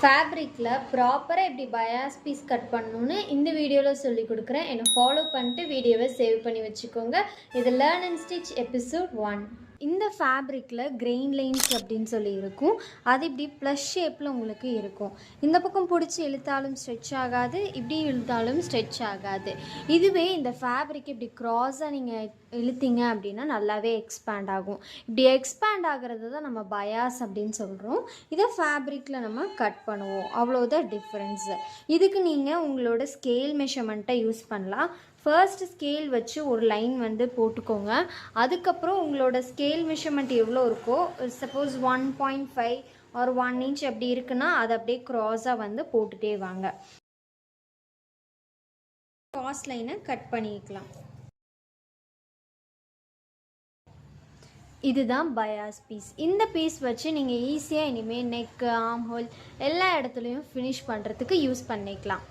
ஃபேப்ரிக்கில் ப்ராப்பராக எப்படி bias piece cut பண்ணணுன்னு இந்த வீடியோவில் சொல்லி கொடுக்குறேன். என்னை ஃபாலோ பண்ணிட்டு வீடியோவை சேவ் பண்ணி வச்சுக்கோங்க. இது லேர்ன் அண்ட் ஸ்டிச் எபிசோட் 1. இந்த ஃபேப்ரிக்கில் கிரெயின் லைன்ஸ் அப்படின்னு சொல்லி இருக்கும். அது இப்படி ப்ளஸ் ஷேப்பில் உங்களுக்கு இருக்கும். இந்த பக்கம் பிடிச்சி இழுத்தாலும் ஸ்ட்ரெச் ஆகாது, இப்படி இழுத்தாலும் ஸ்ட்ரெச் ஆகாது. இதுவே இந்த ஃபேப்ரிக் இப்படி க்ராஸாக நீங்கள் இழுத்தீங்க அப்படின்னா நல்லாவே எக்ஸ்பேண்ட் ஆகும். இப்படி எக்ஸ்பேண்ட் ஆகிறது தான் நம்ம பயாஸ் அப்படின்னு சொல்கிறோம். இதை ஃபேப்ரிக்கில் நம்ம கட் பண்ணுவோம். அவ்வளோதான் டிஃப்ரென்ஸு. இதுக்கு நீங்கள் உங்களோட ஸ்கேல் மெஷர்மெண்ட்டை யூஸ் பண்ணலாம். ஃபர்ஸ்ட் ஸ்கேல் வச்சு ஒரு லைன் வந்து போட்டுக்கோங்க. அதுக்கப்புறம் உங்களோட ஸ்கேல் மெஷர்மெண்ட் எவ்வளோ இருக்கோ, சப்போஸ் 1.5 ஒரு 1 inch அப்படி இருக்குன்னா அதை அப்படியே க்ராஸாக வந்து போட்டுகிட்டே வாங்க. க்ராஸ் லைனை கட் பண்ணிக்கலாம். இதுதான் பயாஸ் பீஸ். இந்த பீஸ் வச்சு நீங்கள் ஈஸியாக இனிமேல் நெக்கு, ஆர்ம் ஹோல் எல்லா இடத்துலையும் ஃபினிஷ் பண்ணுறதுக்கு யூஸ் பண்ணிக்கலாம்.